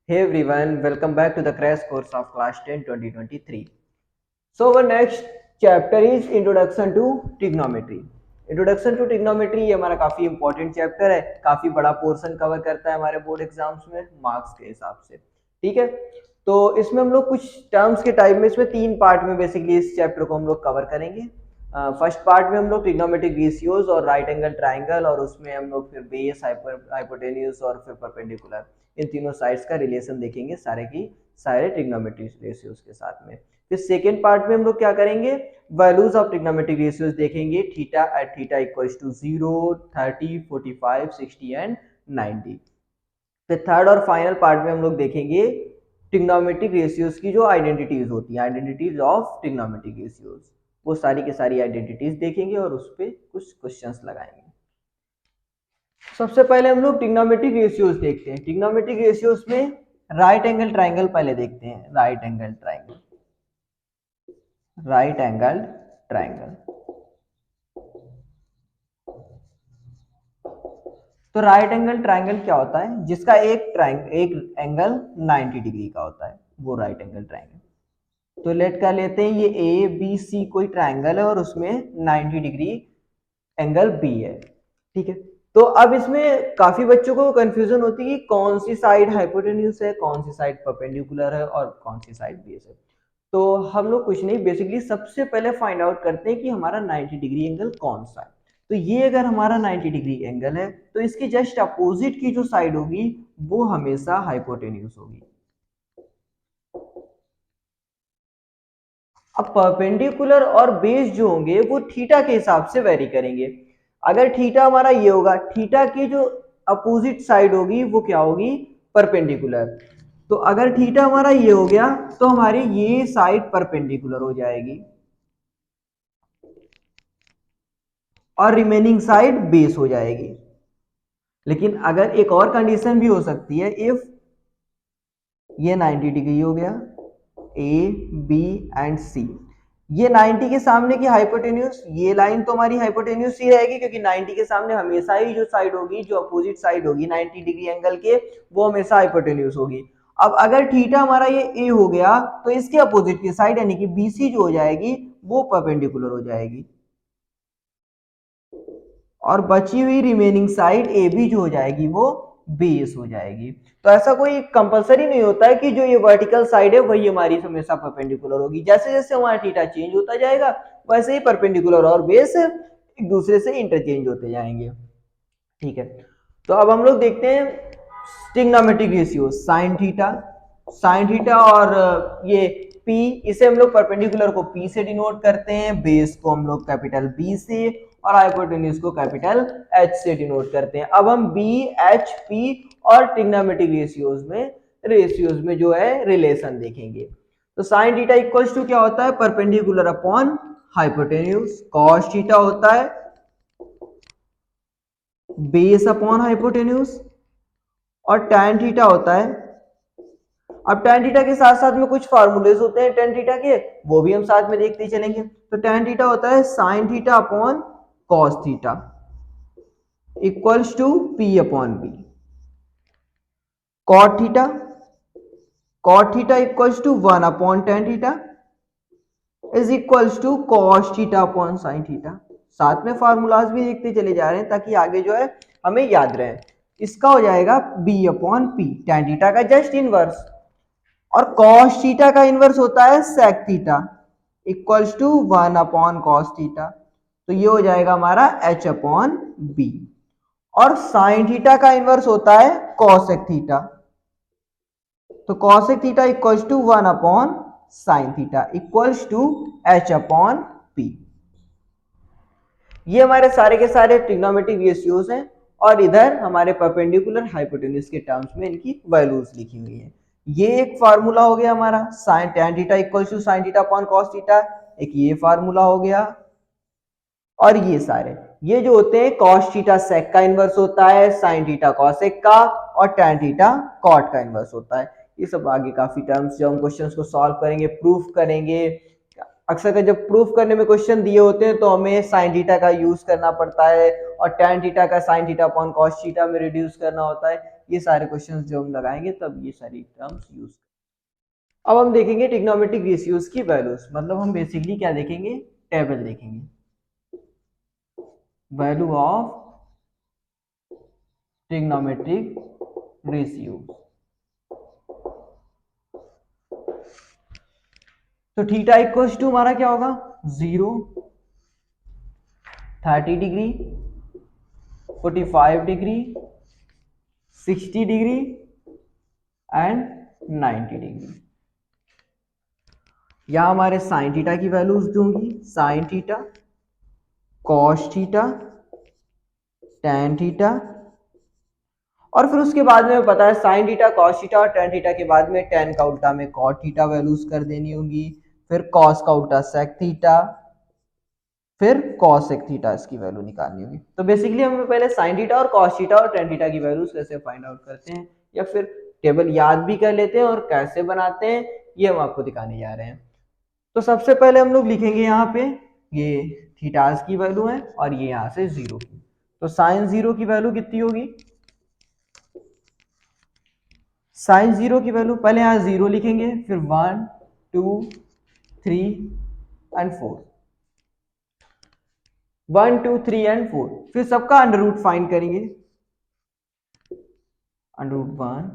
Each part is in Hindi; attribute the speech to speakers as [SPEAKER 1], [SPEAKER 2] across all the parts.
[SPEAKER 1] Hey everyone, welcome back to the crash course of class 10 2023. So our next chapter is Introduction to Trigonometry. Introduction to Trigonometry ये हमारा काफी इंपॉर्टेंट चैप्टर है, काफी बड़ा पोर्शन कवर करता है हमारे बोर्ड एग्जाम्स में मार्क्स के हिसाब से। ठीक है, तो इसमें हम लोग कुछ टर्म्स के टाइप में इसमें तीन पार्ट में बेसिकली इस चैप्टर को हम लोग कवर करेंगे। फर्स्ट पार्ट में हम लोग ट्रिग्नोमेट्रिक रेशियोज और राइट एंगल ट्राइंगल, और उसमें हम लोग फिर बेस, हाइपोटेन्यूज और फिर परपेंडिकुलर, इन तीनों साइड्स का रिलेशन देखेंगे सारे की सारे ट्रिग्नोमेट्रिक रेशियोज के साथ में। फिर सेकेंड पार्ट में हम लोग क्या करेंगे, वैल्यूज ऑफ ट्रिग्नोमेट्रिक रेशियोज देखेंगे, theta at theta equals to 0, 30, 45, 60 and 90। फिर थर्ड और फाइनल पार्ट में हम लोग देखेंगे ट्रिग्नोमेट्रिक रेशियोज की जो आइडेंटिटीज होती हैं, आइडेंटिटीज ऑफ ट्रिग्नोमेट्रिक रेशियोज, वो सारी की सारी आइडेंटिटीज देखेंगे और उस पर कुछ क्वेश्चंस लगाएंगे। सबसे पहले हम लोग ट्रिग्नोमेट्रिक रेशियोज देखते हैं। ट्रिग्नोमेट्रिक रेशियोज में राइट एंगल ट्राइंगल पहले देखते हैं। Right angle triangle, right angle triangle. तो राइट एंगल ट्राइंगल क्या होता है, जिसका एक एंगल 90 डिग्री का होता है, वो राइट एंगल ट्राइंगल। तो लेट कर लेते हैं ये ए बी सी कोई ट्राइंगल है और उसमें 90 डिग्री एंगल बी है। ठीक है, तो अब इसमें काफी बच्चों को कंफ्यूजन होती है कि कौन सी साइड हाइपोटेन्यूज है, कौन सी साइड परपेंडिकुलर है और कौन सी साइड बेस है। तो हम लोग कुछ नहीं, बेसिकली सबसे पहले फाइंड आउट करते हैं कि हमारा 90 डिग्री एंगल कौन सा है। तो ये अगर हमारा 90 डिग्री एंगल है तो इसकी जस्ट अपोजिट की जो साइड होगी वो हमेशा हाइपोटेन्यूज होगी। अब परपेंडिकुलर और बेस जो होंगे वो थीटा के हिसाब से वेरी करेंगे। अगर थीटा हमारा ये होगा, थीटा की जो अपोजिट साइड होगी वो क्या होगी, परपेंडिकुलर। तो अगर थीटा हमारा ये हो गया तो हमारी ये साइड परपेंडिकुलर हो जाएगी और रिमेनिंग साइड बेस हो जाएगी। लेकिन अगर एक और कंडीशन भी हो सकती है, इफ ये 90 डिग्री हो गया, ए बी एंड सी, ये 90 के सामने की हाइपोटेन्यूज, ये लाइन तो हमारी हाइपोटेन्यूज ही रहेगी, क्योंकि 90 के सामने हमेशा ही जो साइड होगी, जो अपोजिट साइड होगी 90 डिग्री एंगल के, वो हमेशा हाइपोटेन्यूज होगी। अब अगर थीटा हमारा ये ए हो गया तो इसके अपोजिट की साइड यानी कि बीसी जो हो जाएगी वो परपेंडिकुलर हो जाएगी, और बची हुई रिमेनिंग साइड ए बी जो हो जाएगी वो बेस हो जाएगी। तो ऐसा कोई कंपलसरी नहीं होता है कि जो ये वर्टिकल साइड है वही हमारी हमेशा परपेंडिकुलर होगी। जैसे जैसे हमारा थीटा चेंज होता जाएगा वैसे ही परपेंडिकुलर और बेस एक दूसरे से इंटरचेंज होते जाएंगे। ठीक है, तो अब हम लोग देखते हैं trigonometric ratio, sine theta. Sine theta और ये P, इसे हम लोग परपेंडिकुलर को P से डिनोट करते हैं, बेस को हम लोग कैपिटल B से और हाइपोटेन्यूज को कैपिटल H से डिनोट करते हैं। अब हम B, H, P और ट्रिग्नोमेट्रिक रेशियोज में जो है रिलेशन देखेंगे। तो साइन थीटा इक्वल्स टू क्या होता है, perpendicular upon hypotenuse. Cos theta होता है बेस अपॉन हाइपोटेन्यूज, और tan थीटा होता है, अब tan थीटा के साथ साथ में कुछ फार्मूलेज होते हैं tan थीटा के, वो भी हम साथ में देखते चलेंगे। तो tan थीटा होता है sin theta upon cos theta equals to p upon b। cot theta equals to 1 upon tan theta is equals to cos theta upon sin theta. साथ में फार्मूलाज भी देखते चले जा रहे हैं ताकि आगे जो है हमें याद रहे। इसका हो जाएगा b upon p, tan theta का जस्ट इनवर्स, और cos थीटा का इनवर्स होता है sec theta equals to 1 upon cos theta, तो ये हो जाएगा हमारा h अपॉन b। और sin थीटा का इनवर्स होता है cosec थीटा, तो cosec theta equals to 1 upon sin theta equals to h upon p। ये हमारे सारे के सारे ट्रिग्नोमेट्रिक रेशियोज हैं, और इधर हमारे परपेंडिकुलर हाइपोटेन्यूज के टर्म्स में इनकी वैल्यूज लिखी हुई है। ये एक फार्मूला हो गया हमारा sine tan theta equals to sin theta upon cos theta, एक ये फार्मूला हो गया। और ये सारे ये जो होते हैं, cos थीटा sec का इनवर्स होता है, sin थीटा cosec का, और tan थीटा cot का इनवर्स होता है। ये सब आगे काफी टर्म्स जब हम क्वेश्चंस को सॉल्व करेंगे, प्रूफ करेंगे, अक्सर जब प्रूफ करने में क्वेश्चन दिए होते हैं तो हमें साइन थीटा का यूज करना पड़ता है, और tan थीटा का sin theta upon cos theta में रिड्यूस करना होता है। ये सारे क्वेश्चंस जो हम लगाएंगे तब ये सारी टर्म्स यूज। अब हम देखेंगे ट्रिग्नोमेट्रिक रेशियोज की वैल्यूज, मतलब हम बेसिकली क्या देखेंगे, टेबल देखेंगे, वैल्यू ऑफ ट्रिग्नोमेट्रिक रेशियो। तो थीटा इक्वल्स टू हमारा क्या होगा, 0, 30 degree, 45 degree, 60 degree and 90 degree. यहां हमारे साइन थीटा की वैल्यूज दूंगी, sine theta, cos theta, tan theta, और फिर उसके बाद में पता है साइन थीटा, कॉस थीटा और टैन थीटा के बाद में टैन का उल्टा में कॉट थीटा वैल्यूज कर देनी होगी, फिर कॉस का उल्टा सेक थीटा, फिर कॉस सेक थीटा इसकी वैल्यू निकालनी होगी। तो बेसिकली हम पहले साइन थीटा और कॉस थीटा और टैन थीटा की वैल्यूज कैसे फाइंड आउट करते हैं या फिर टेबल याद भी कर लेते हैं और कैसे बनाते हैं ये हम आपको दिखाने जा रहे हैं। तो सबसे पहले हम लोग लिखेंगे यहाँ पे ये थीटास की वैल्यू है और ये यहाँ से 0 की। तो साइन 0 की वैल्यू कितनी होगी, साइन 0 की वैल्यू पहले यहाँ 0 लिखेंगे, फिर 1 2 3 एंड 4, 1 2 3 एंड 4, फिर सबका अंडर रूट फाइंड करेंगे, अंडर रूट 1,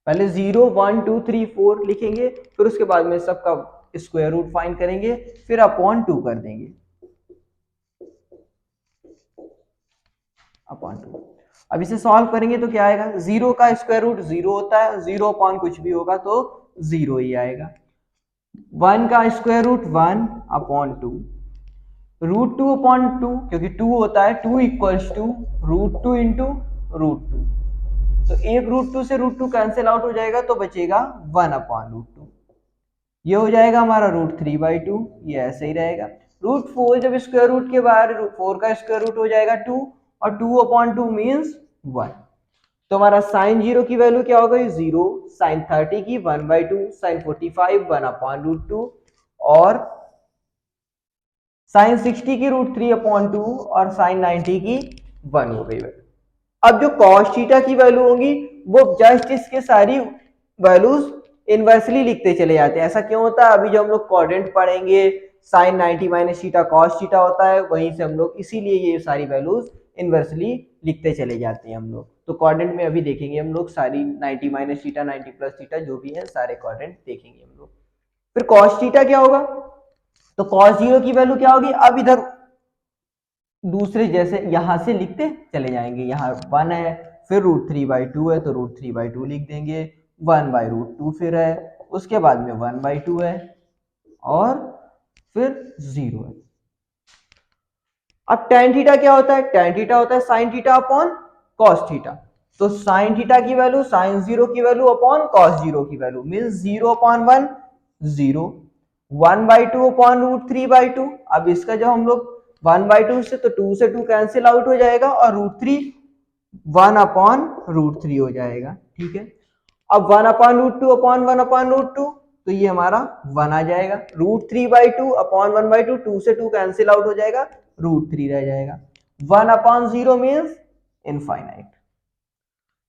[SPEAKER 1] पहले 0 1 2 3 4 लिखेंगे, फिर उसके बाद में सबका स्क्वायर रूट फाइंड करेंगे, फिर अपॉन 2 कर देंगे, अपॉन 2। अब इसे सॉल्व करेंगे तो क्या आएगा, 0 का स्क्वायर रूट 0 होता है, 0 अपॉन कुछ भी होगा तो 0 ही आएगा। 1 का square root 1 upon 2, root 2 upon 2 क्योंकि 2 होता है, 2 equals to root 2 into root 2, तो एक रूट 2 से रूट 2 कैंसिल आउट हो जाएगा तो बचेगा 1 अपॉन रूट 2, ये हो जाएगा हमारा रूट 3/2, ये ऐसे ही रहेगा। रूट 4 जब स्क्वायर रूट के बाहर 4 का स्क्वायर रूट हो जाएगा 2 और 2 अपॉन 2 मीन्स 1, तो हमारा साइन 0 की वैल्यू क्या हो गई 0, साइन 30 की 1/2, साइन 45 1 अपॉन रूट 2 और साइन 60 की रूट 3 अपॉन 2 और साइन 90 की 1 हो गई वैल्यू। अब जो कॉस थीटा की वैल्यू होगी वो जस्ट इसके सारी वैल्यूज इनवर्सली लिखते चले जाते हैं। ऐसा क्यों होता है, अभी जब हम लोग क्वाड्रेंट पढ़ेंगे sine 90 minus theta cos theta होता है, वहीं से हम लोग इसीलिए ये सारी वैल्यूज इनवर्सली लिखते चले जाते हैं हम लोग। तो क्वाड्रेंट में अभी देखेंगे हम लोग सारी 90 माइनस थीटा 90 प्लस थीटा जो भी है सारे क्वाड्रेंट देखेंगे हम लोग। फिर कॉस थीटा क्या होगा, तो कॉस 0 की वैल्यू क्या होगी, अब इधर दूसरे जैसे यहां से लिखते चले जाएंगे, यहाँ 1 है, फिर रूट 3/2 है तो रूट 3/2 लिख देंगे, 1/√2 फिर है, उसके बाद में 1/2 है और फिर 0 है। अब tan थीटा क्या होता है, tan थीटा होता है sine theta upon cos theta, तो साइन थीटा की वैल्यू साइन 0 की वैल्यू अपॉन कॉस 0 की value means 0 upon 1 0, 1/2 upon root 3/2। अब इसका जब हम लोग 1/2 से तो 2 से 2 कैंसिल आउट हो जाएगा और रूट 3 1 अपॉन रूट 3 हो जाएगा, ठीक है। अब 1 upon root 2 upon 1 upon root 2 तो ये हमारा 1 आ जाएगा, रूट 3/2 अपॉन 1/2, 2 से 2 कैंसिल आउट हो जाएगा, रूट 3 रह जाएगा, 1 अपॉन 0 मीन्स इनफाइनाइट।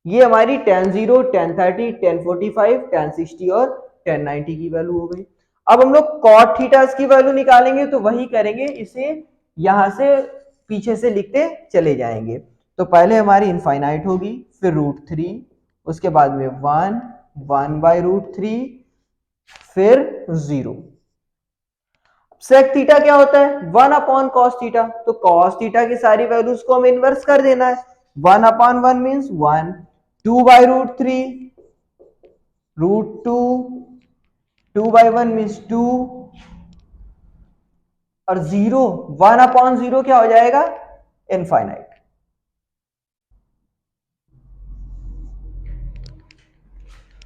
[SPEAKER 1] ये हमारी tan 0 tan 30 tan 45 tan 60 और tan 90 की वैल्यू हो गई। अब हम लोग cot थीटा की वैल्यू निकालेंगे तो वही करेंगे, इसे यहां से पीछे से लिखते चले जाएंगे। तो पहले हमारी इनफाइनाइट होगी, फिर रूट 3, उसके बाद में 1/√3, फिर 0। सेक थीटा क्या होता है, 1 अपॉन कॉस थीटा, तो कॉस थीटा की सारी वैल्यूज को हमें इन्वर्स कर देना है, 1 अपॉन 1 मीन्स 1, 2/√3, रूट 2, 2/1 मीन्स 2 और 0, 1 अपॉन 0 क्या हो जाएगा इनफाइनाइट।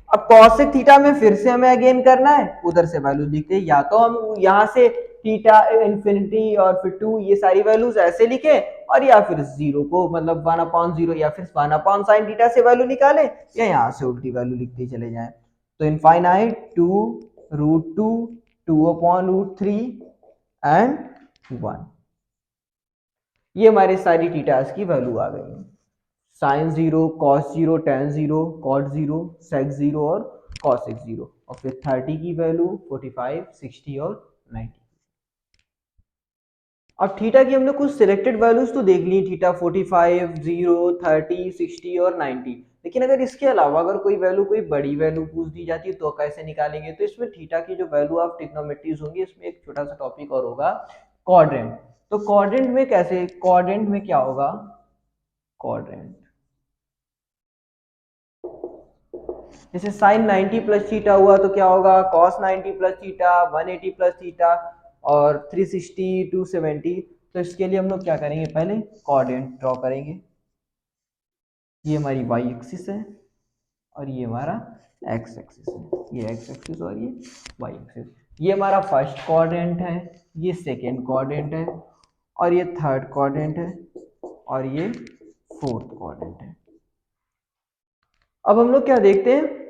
[SPEAKER 1] अब cosec थीटा में फिर से हमें अगेन करना है, उधर से वैल्यू लिखते हैं, या तो हम यहां से थीटा इन्फिनिटी और फिर 2 ये सारी वैल्यूज ऐसे लिखे और या फिर 0 को मतलब 1 अपॉन 0 या फिर 1 अपॉन साइन थीटा से वैल्यू निकाले या यहां से उल्टी वैल्यू लिखते चले जाएं। तो इनफाइनाइट 2√2, 2 अपॉन रूट 3 एंड 1। ये हमारी सारी थीटास की वैल्यू आ गई। साइन 0, कॉस 0, टेन 0, कॉट 0, सेक 0 और कॉसेक 0, और फिर 30 की वैल्यू 45, 60 और 90। अब थीटा की हमने कुछ सिलेक्टेड वैल्यूज तो देख ली, थीटा 45, 0, 30, 60 और 90। लेकिन अगर इसके अलावा अगर कोई वैल्यू, कोई बड़ी वैल्यू पूछ दी जाती है तो कैसे निकालेंगे? तो इसमें थीटा की जो वैल्यू ऑफ ट्रिग्नोमेट्रीज होंगी, इसमें एक छोटा सा टॉपिक और होगा, क्वाड्रेंट। तो क्वाड्रेंट में कैसे, क्वाड्रेंट में क्या होगा? क्वाड्रेंट जैसे साइन 90 प्लस थीटा हुआ तो क्या होगा? Cos 90 plus theta, 180 plus theta और 360, 270। तो इसके लिए हम लोग क्या करेंगे? पहले कोऑर्डिनेट ड्रॉ करेंगे। ये हमारी वाई एक्सिस है और ये हमारा एक्स एक्सिस है। ये एक्स एक्सिस और ये वाई एक्सिस। ये हमारा फर्स्ट कोऑर्डिनेट है, ये सेकेंड कोऑर्डिनेट है, और ये थर्ड कोऑर्डिनेट है, और ये फोर्थ कोऑर्डिनेट है। अब हम लोग क्या देखते हैं,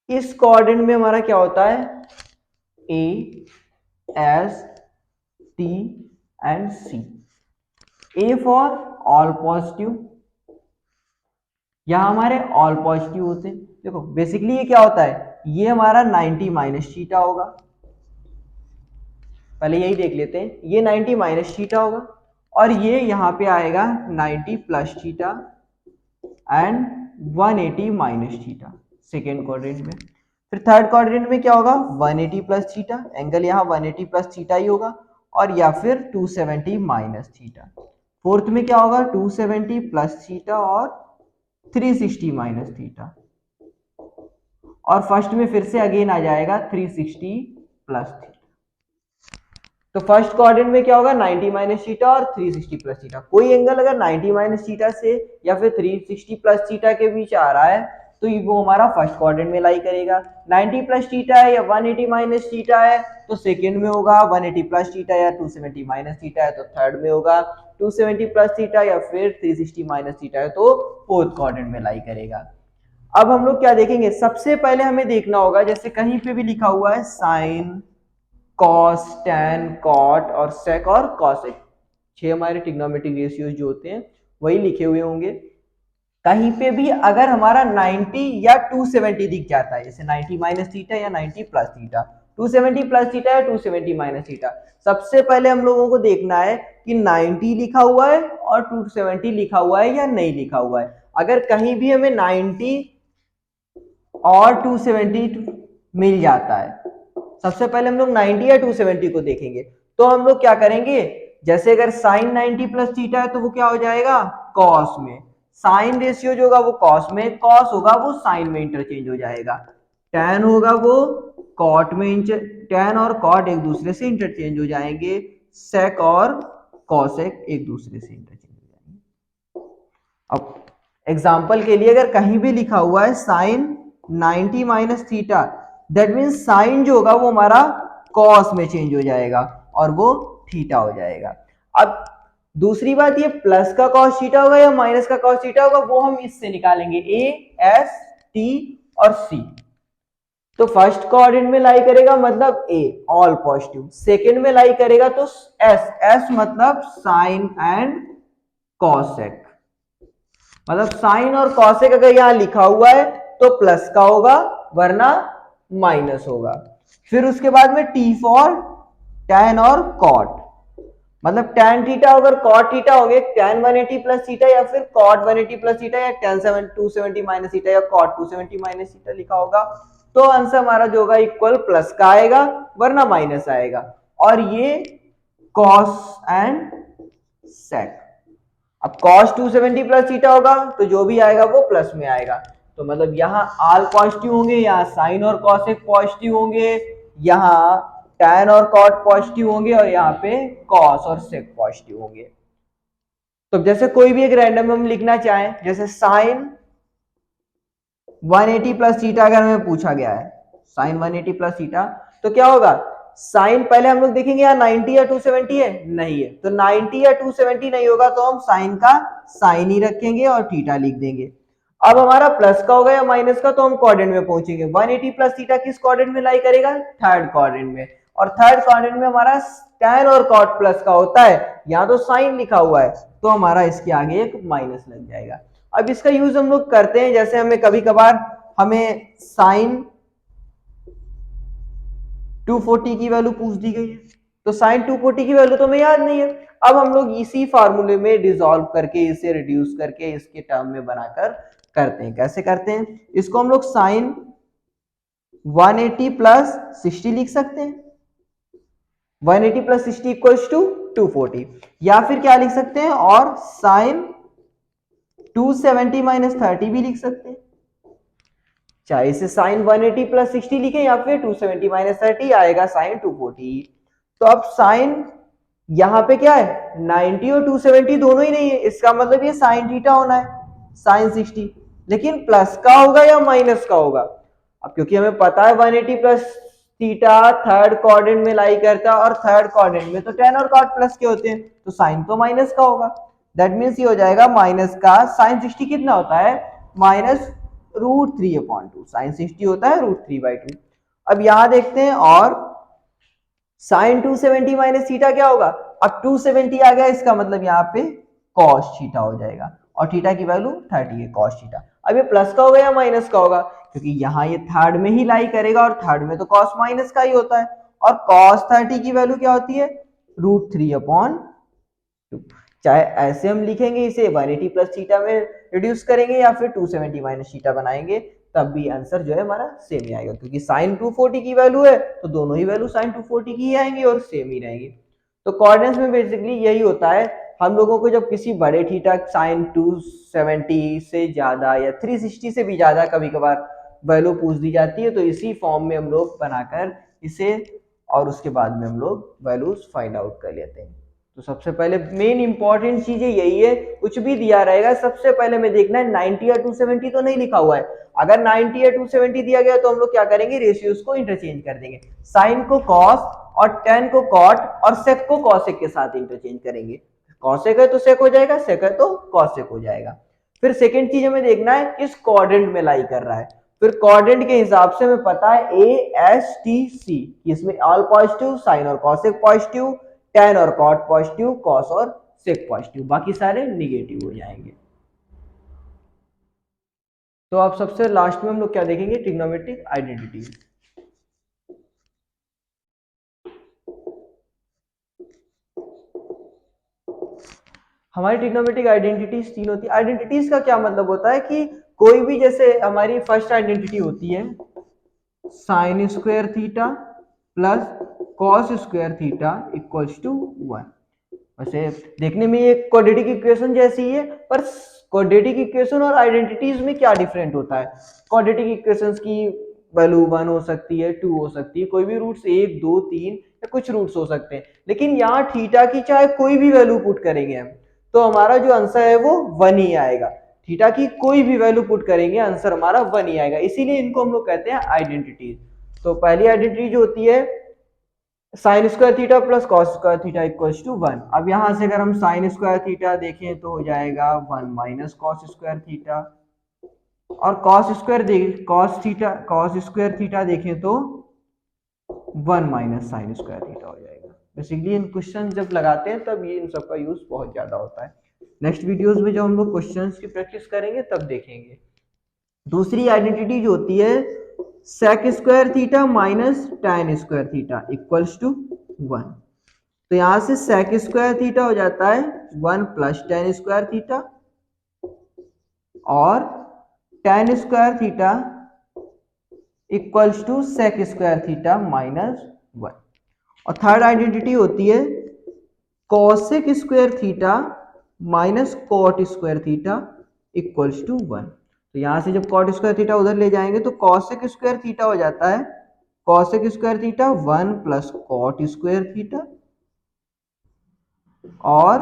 [SPEAKER 1] इस कोऑर्डिनेट में हमारा क्या होता है? A, S, T and C. A for all positive, यहां हमारे ऑल पॉजिटिव होते हैं। देखो बेसिकली ये क्या होता है, ये हमारा 90 माइनस थीटा होगा। पहले यही देख लेते हैं, ये 90 माइनस थीटा होगा, और ये यहां पे आएगा 90 plus theta and 180 minus theta second quadrant में। फिर थर्ड क्वाड्रेंट में क्या होगा? 180 प्लस थीटा, एंगल यहाँ 180 प्लस थीटा ही होगा, और या फिर 270 माइनस थीटा। फोर्थ में क्या होगा? 270 प्लस थीटा और 360 माइनस थीटा, और फर्स्ट में फिर से अगेन आ जाएगा 360 प्लस थीटा। तो फर्स्ट क्वाड्रेंट में क्या होगा? 90 माइनस थीटा और 360 प्लस थीटा। कोई एंगल अगर 90 माइनस थीटा से या फिर 360 प्लस थीटा के बीच आ रहा है तो वो हमारा फर्स्ट क्वाड्रेंट में लाई करेगा। 90 प्लस थीटा है या 180 माइनस थीटा है तो सेकेंड में होगा, 180 प्लस थीटा या 270 माइनस थीटा है तो थर्ड में होगा, 270 प्लस थीटा या फिर 360 माइनस थीटा है तो फोर्थ क्वाड्रेंट में लाई करेगा। अब हम लोग क्या देखेंगे, सबसे पहले हमें देखना होगा, जैसे कहीं पे भी लिखा हुआ है साइन, कॉस, टैन, कॉट और सेक और कॉसेक, 6 हमारे ट्रिग्नोमेट्रिक रेशियोज जो होते हैं वही लिखे हुए होंगे। कहीं पे भी अगर हमारा 90 या 270 दिख जाता है, जैसे 90 माइनस थीटा या 90 प्लस थीटा, 270 प्लस थीटा या 270 माइनस थीटा, सबसे पहले हम लोगों को देखना है कि 90 लिखा हुआ है और 270 लिखा हुआ है या नहीं लिखा हुआ है। अगर कहीं भी हमें 90 और 270 मिल जाता है, सबसे पहले हम लोग 90 या 270 को देखेंगे। तो हम लोग क्या करेंगे, जैसे अगर साइन 90 प्लस थीटा है तो वो क्या हो जाएगा? कॉस में। साइन रेशियो जो होगा वो कॉस में, कॉस होगा वो साइन में इंटरचेंज हो जाएगा। टैन होगा वो कॉट में, टैन और कॉट एक दूसरे से इंटरचेंज हो जाएंगे। सेक और कॉसेक एक दूसरे से इंटरचेंज हो जाएंगे। अब एग्जाम्पल के लिए अगर कहीं भी लिखा हुआ है sine 90 minus theta, that mean sine जो होगा वो हमारा कॉस में चेंज हो जाएगा और वो थीटा हो जाएगा। अब दूसरी बात, ये प्लस का कॉस थीटा होगा या माइनस का कॉस थीटा होगा वो हम इससे निकालेंगे, ए, एस, टी और सी। तो फर्स्ट कोऑर्डिनेट में लाई करेगा मतलब ए, ऑल पॉजिटिव। सेकेंड में लाई करेगा तो एस, एस मतलब साइन एंड कॉसेक, मतलब साइन और कॉसेक अगर यहां लिखा हुआ है तो प्लस का होगा वरना माइनस होगा। फिर उसके बाद में टी फॉर टैन और कॉट, मतलब टैन थीटा अगर कॉट थीटा होंगे, टैन 180 प्लस थीटा या फिर कॉट 180 प्लस थीटा या टैन 270 माइनस थीटा या कॉट 270 माइनस थीटा लिखा होगा तो आंसर हमारा जो होगा इक्वल प्लस का आएगा वरना माइनस आएगा। और ये कॉस एंड सेक। अब cos 270 प्लस थीटा होगा तो जो भी आएगा वो प्लस में आएगा। तो मतलब यहाँ आल पॉजिटिव होंगे, यहाँ साइन और कॉसेक पॉजिटिव होंगे, यहाँ टैन और कॉट पॉजिटिव होंगे और यहाँ पे कॉस और सेक पॉजिटिव होंगे। तो जैसे कोई भी एक रैंडम हम लिखना चाहें, जैसे साइन 180 प्लस थीटा अगर हमें पूछा गया है, साइन 180 प्लस थीटा, तो क्या होगा? साइन पहले हम लोग देखेंगे यहाँ 90 या 270 है, नहीं है, तो 90 या 270 नहीं होगा तो हम साइन का साइन ही रखेंगे और थीटा लिख देंगे। अब हमारा प्लस का होगा या माइनस का तो हम क्वाड्रेंट में पहुंचेंगे। 180 प्लस थीटा किस क्वाड्रेंट में लाई करेगा? थर्ड क्वाड्रेंट में। और थर्ड क्वाड्रेंट में हमारा tan और cot प्लस का होता है, यहाँ तो साइन लिखा हुआ है तो हमारा इसके आगे एक माइनस लग जाएगा। अब इसका यूज हम लोग करते हैं, जैसे हमें कभी कभार हमें साइन 240 की वैल्यू पूछ दी गई है, तो साइन 240 की वैल्यू तो हमें याद नहीं है। अब हम लोग इसी फार्मूले में डिसॉल्व करके इसे रिड्यूस करके इसके टर्म में बनाकर करते हैं। कैसे करते हैं, इसको हम लोग साइन 180 प्लस 60 लिख सकते हैं, 180 प्लस 60 इक्वल्स टू 240, या फिर क्या लिख सकते हैं, और साइन 270 माइनस 30 भी लिख सकते हैं। चाहे इसे साइन 180 प्लस 60 लिखें या फिर 270 माइनस 30 आएगा साइन 240। तो अब साइन यहां पे क्या है 90 और 270 दोनों ही नहीं है, इसका मतलब ये साइन थीटा होना है साइन 60, लेकिन प्लस का होगा या माइनस का होगा। अब क्योंकि हमें पता है 180 प्लस थीटा थर्ड क्वाड्रेंट में लाई करता है और थर्ड क्वाड्रेंट में तो tan और cot प्लस के होते हैं, तो साइन तो माइनस का होगा। दैट मीन्स ये हो जाएगा माइनस का साइन 60 कितना होता है माइनस √3/2, साइन 60 होता है √3/2। अब यहां देखते हैं, और साइन 270 माइनस थीटा क्या होगा, अब 270 आ गया, इसका मतलब यहाँ पे cos थीटा हो जाएगा, और थीटा की वैल्यू 30 है cos थीटा। अब ये प्लस का होगा या माइनस का होगा, क्योंकि यहाँ ये थर्ड में ही लाई करेगा और थर्ड में तो cos माइनस का ही होता है, और cos 30 की वैल्यू क्या होती है √3/2। चाहे ऐसे हम लिखेंगे इसे 180 प्लस थीटा में रिड्यूस करेंगे या फिर 270 माइनस थीटा बनाएंगे, तब भी आंसर जो है हमारा सेम ही आएगा, क्योंकि साइन 240 की वैल्यू है तो दोनों ही वैल्यू साइन 240 की ही आएंगी और सेम ही रहेंगी। तो कोऑर्डिनेट्स में बेसिकली यही होता है, हम लोगों को जब किसी बड़े थीटा साइन 270 से ज्यादा या 360 से भी ज्यादा कभी कभार वैल्यू पूछ दी जाती है, तो इसी फॉर्म में हम लोग बनाकर इसे और उसके बाद में हम लोग वैल्यूज फाइंड आउट कर लेते हैं। तो सबसे पहले मेन इंपॉर्टेंट चीज यही है, कुछ भी दिया रहेगा सबसे पहले में देखना है 90 या 270 तो नहीं लिखा हुआ है। अगर 90 या 270 दिया गया तो हम लोग क्या करेंगे, रेशियोज को इंटरचेंज कर देंगे, साइन को कॉस और tan को कॉट और सेक को कॉसेक के साथ इंटरचेंज करेंगे। कॉसेक है तो सेक हो जाएगा, सेक है तो कॉसेक हो जाएगा। फिर सेकेंड चीज हमें देखना है किस क्वाड्रेंट में लाई कर रहा है, फिर क्वाड्रेंट के हिसाब से हमें पता है ASTC, इसमें ऑल पॉजिटिव, साइन और कॉसेक पॉजिटिव, tan और cot पॉजिटिव, cos और sec पॉजिटिव, बाकी सारे निगेटिव हो जाएंगे। तो आप सबसे लास्ट में हम लोग क्या देखेंगे, ट्रिग्नोमेट्रिक आइडेंटिटीज। हमारी ट्रिग्नोमेट्रिक आइडेंटिटीज तीन होती है। आइडेंटिटीज का क्या मतलब होता है कि कोई भी, जैसे हमारी फर्स्ट आइडेंटिटी होती है sine square theta plus cos square theta equals to 1। वैसे देखने में ये क्वाड्रेटिक इक्वेशन जैसी ही है, पर क्वाड्रेटिक इक्वेशन और आइडेंटिटीज में क्या डिफरेंट होता है। क्वाड्रेटिक इक्वेशंस की वैल्यू 1 हो सकती है, 2 हो सकती है, कोई भी रूट्स 1 2 3 या कुछ रूट्स हो सकते हैं, लेकिन यहाँ थीटा की चाहे कोई भी वैल्यू पुट करेंगे हम तो हमारा जो आंसर है वो 1 ही आएगा। थीटा की कोई भी वैल्यू पुट करेंगे आंसर हमारा 1 ही आएगा, इसीलिए इनको हम लोग कहते हैं आइडेंटिटीज। तो पहली आइडेंटिटी जो होती है sine square theta plus cos square theta equals to 1। अब यहां से अगर हम साइन स्क्वायर थीटा देखें तो हो जाएगा 1 माइनस कॉस स्क्वायर थीटा, और कॉस स्क्वायर थीटा देखें तो 1 माइनस साइन स्क्वायर थीटा हो जाएगा। बेसिकली इन क्वेश्चन जब लगाते हैं तब ये इन सब का यूज बहुत ज्यादा होता है। नेक्स्ट वीडियोस में जब हम लोग क्वेश्चंस की प्रैक्टिस करेंगे तब देखेंगे। दूसरी आइडेंटिटी जो होती है sec square theta minus tan square theta equals to 1। तो यहां से सेक स्क्वायर थीटा हो जाता है 1 प्लस tan स्क्वायर थीटा, और tan square theta equals to sec square theta minus 1। और थर्ड आइडेंटिटी होती है cosec square theta minus cot square theta equals to 1। तो यहां से जब कॉट स्क्वायर थीटा उधर ले जाएंगे तो कॉसेक स्क्वायर थीटा हो जाता है cosec square theta 1 plus cot square theta, और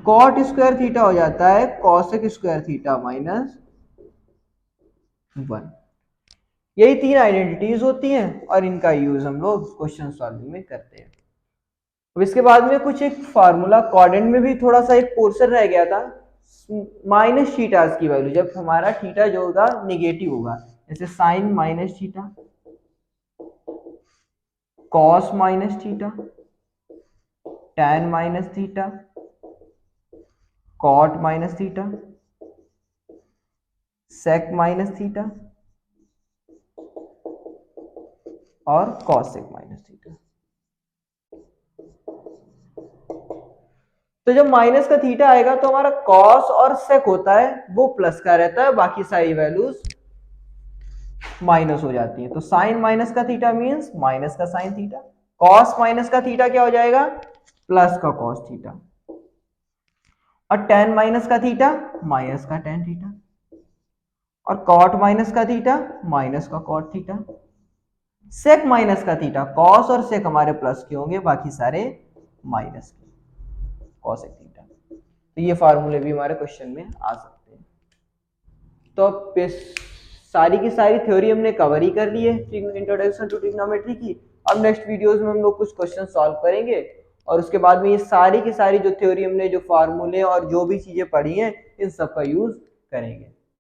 [SPEAKER 1] कॉट स्क्वायर थीटा हो जाता है कॉसेक स्क्वायर थीटा माइनस 1। यही तीन आइडेंटिटीज होती हैं और इनका यूज हम लोग क्वेश्चन सॉल्विंग में करते हैं। अब इसके बाद में कुछ एक फार्मूला, क्वाड्रेंट में भी थोड़ा सा एक पोर्शन रह गया था, माइनस थीटास की वैल्यू जब हमारा थीटा जो होगा निगेटिव होगा, जैसे sine minus theta, cos minus theta, tan minus theta, cot minus theta, sec minus theta और कॉसेक माइनस थीटा। तो जब माइनस का थीटा आएगा तो हमारा कॉस और सेक होता है वो प्लस का रहता है, बाकी सारी वैल्यूज माइनस हो जाती है। तो साइन माइनस का थीटा मींस माइनस का साइन थीटा, कॉस माइनस का थीटा क्या हो जाएगा, प्लस का कॉस थीटा, और टेन माइनस का थीटा माइनस का टेन थीटा, और कॉट माइनस का थीटा माइनस का कॉट थीटा, सेक माइनस का थीटा, कॉस और सेक हमारे प्लस के होंगे, बाकी सारे माइनस के, कॉसेक थीटा। तो ये फार्मूले भी हमारे क्वेश्चन में आ सकते हैं। तो सारी की सारी थ्योरी हमने कवर ही कर ली है इंट्रोडक्शन टू ट्रिग्नोमेट्री की। अब नेक्स्ट वीडियोस में हम लोग कुछ क्वेश्चन सॉल्व करेंगे और उसके बाद में ये सारी की सारी जो थ्योरी हमने, जो फार्मूले और जो भी चीजें पढ़ी हैं, इन सब का यूज करेंगे।